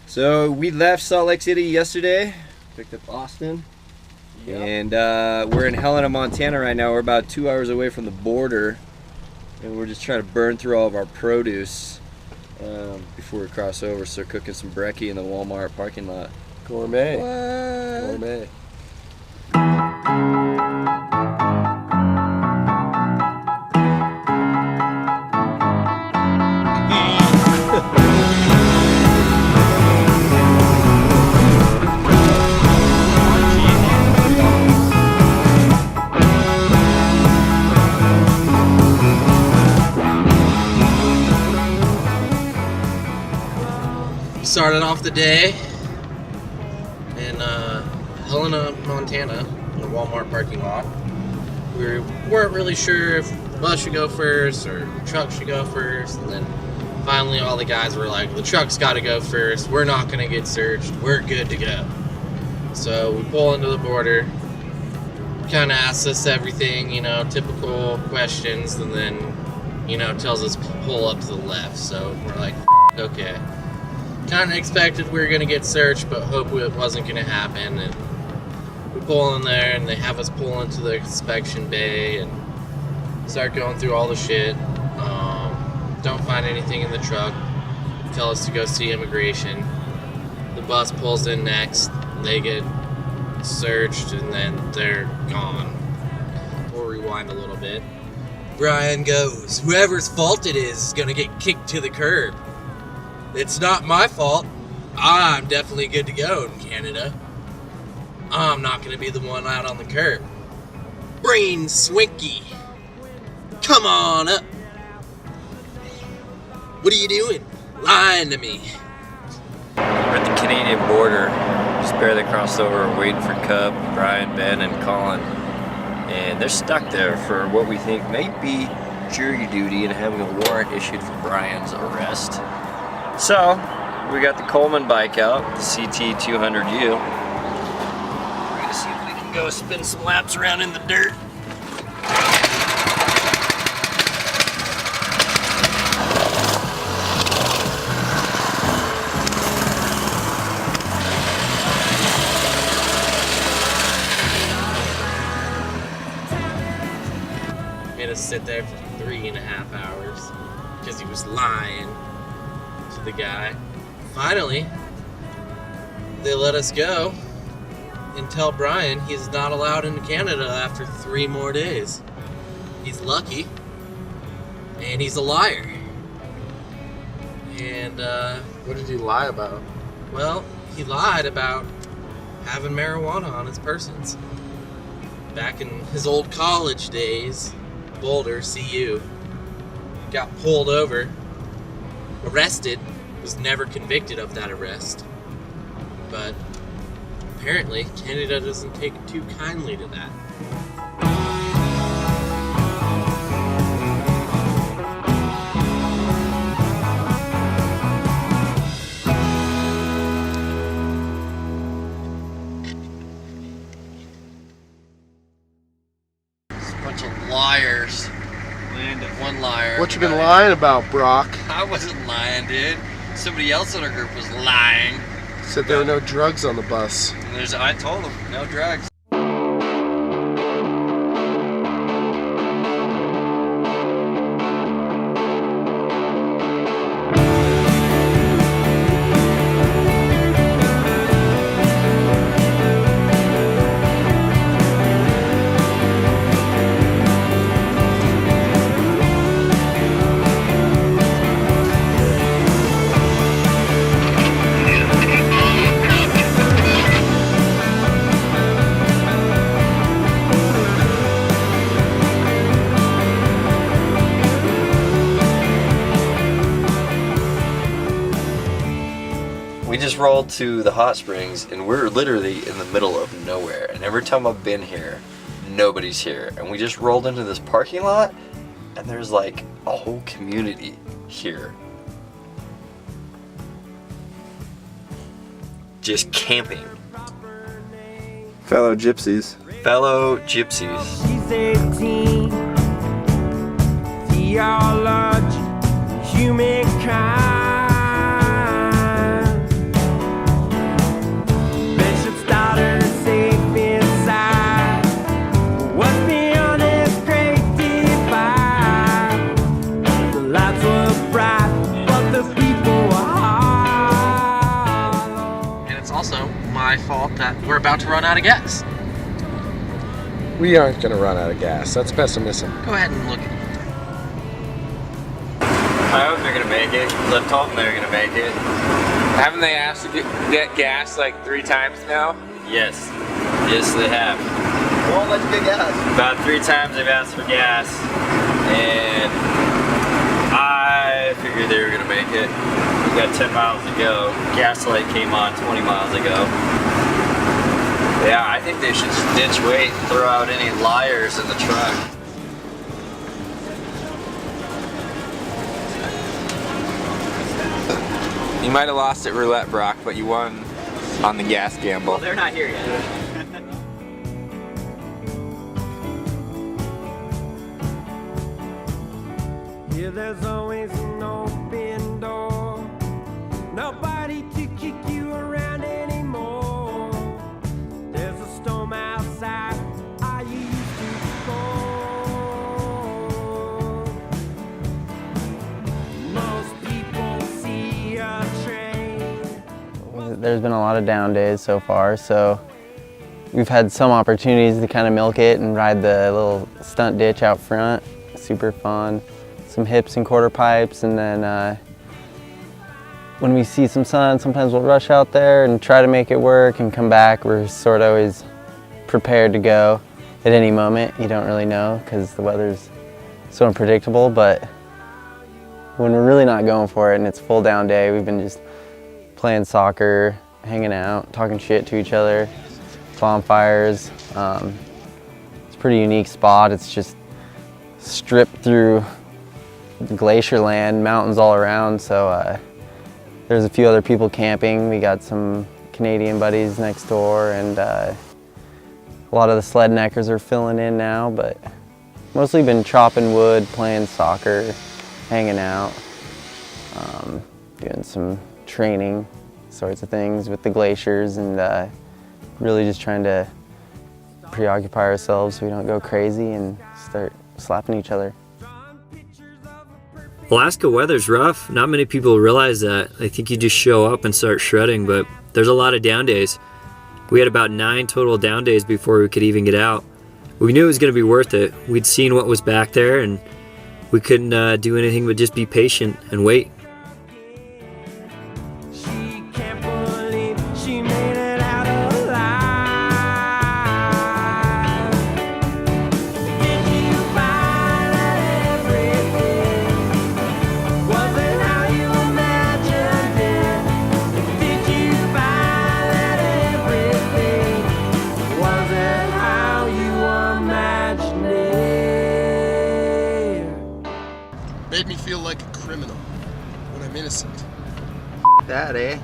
So we left Salt Lake City yesterday, picked up Austin, and we're in Helena, Montana right now. We're about 2 hours away from the border, and we're just trying to burn through all of our produce before we cross over. So we're cooking some brekkie in the Wal-Mart parking lot. Gourmet. What? Gourmet. Started off the day in Helena, Montana, in a Walmart parking lot. We weren't really sure if the bus should go first or the truck should go first, and then finally all the guys were like, the truck's got to go first, we're not going to get searched, we're good to go. So we pull into the border, kind of asks us everything, you know, typical questions, and then, you know, tells us pull up to the left. So we're like, okay. Kind of expected we were going to get searched, but hope it wasn't going to happen. And we pull in there, and they have us pull into the inspection bay and start going through all the shit. Don't find anything in the truck. Tell us to go see immigration. The bus pulls in next. They get searched, and then they're gone. We'll rewind a little bit. Brian goes, whoever's fault it is going to get kicked to the curb. It's not my fault. I'm definitely good to go in Canada. I'm not going to be the one out on the curb. Brain Swinky, come on up. What are you doing? Lying to me. We're at the Canadian border. Just barely crossed over. We're waiting for Cub, Brian, Ben, and Colin. And they're stuck there for what we think may be jury duty and having a warrant issued for Brian's arrest. So, we got the Coleman bike out, the CT200U. We're gonna see if we can go spin some laps around in the dirt. Made us sit there for 3.5 hours because he was lying to the guy. Finally, they let us go and tell Brian he's not allowed into Canada after 3 more days. He's lucky, and he's a liar. And, What did he lie about? well, he lied about having marijuana on his persons. Back in his old college days, Boulder, CU, got pulled over, arrested, was never convicted of that arrest. But apparently, Canada doesn't take too kindly to that. It's a bunch of liars. One liar. What you been lying about, Brock? I wasn't lying, dude. Somebody else in our group was lying. Said there were no drugs on the bus. And I told them, no drugs. rolled to the hot springs and we're literally in the middle of nowhere. And every time I've been here, nobody's here. And we just rolled into this parking lot and there's like a whole community here. Just camping. Fellow gypsies. Fellow gypsies. She's 18. Theology, humankind. Bishop's daughter safe inside. What's beyond this great divide? The lights were bright, but the people were hollow. And it's also my fault that we're about to run out of gas. We aren't gonna run out of gas. That's pessimism. Go ahead and look at it. I hope they're gonna make it. Let's hope they're gonna make it. Haven't they asked to get gas like 3 times now? Yes. Yes, they have. Won't let you get gas. About 3 times they've asked for gas. And I figured they were gonna make it. We got 10 miles to go. Gas light came on 20 miles ago. Yeah, I think they should ditch weight and throw out any liars in the truck. You might have lost at roulette, Brock, but you won on the gas gamble. Well, they're not here yet. Yeah, there's always an open door. Nobody to kick you around anymore. There's a storm outside. I used to be cold. Most people see a train. There's been a lot of down days so far, so we've had some opportunities to kind of milk it and ride the little stunt ditch out front. Super fun. Some hips and quarter pipes, and then when we see some sun, sometimes we'll rush out there and try to make it work and come back. We're sort of always prepared to go at any moment. You don't really know because the weather's so unpredictable, but when we're really not going for it and it's full down day, we've been just playing soccer, hanging out, talking shit to each other, bonfires. It's a pretty unique spot. It's just stripped through glacier land, mountains all around, so there's a few other people camping. We got some Canadian buddies next door, and a lot of the sled neckers are filling in now, but mostly been chopping wood, playing soccer, hanging out, doing some training sorts of things with the glaciers, and really just trying to preoccupy ourselves so we don't go crazy and start slapping each other. Alaska weather's rough. Not many people realize that. They think you just show up and start shredding, but there's a lot of down days. We had about 9 total down days before we could even get out. We knew it was going to be worth it. We'd seen what was back there, and we couldn't do anything but just be patient and wait. She can't believe she made it out alive. Did you find that everything wasn't how you imagined it? Did you find that everything wasn't how you imagined it? Made me feel like a criminal when I'm innocent. That, eh?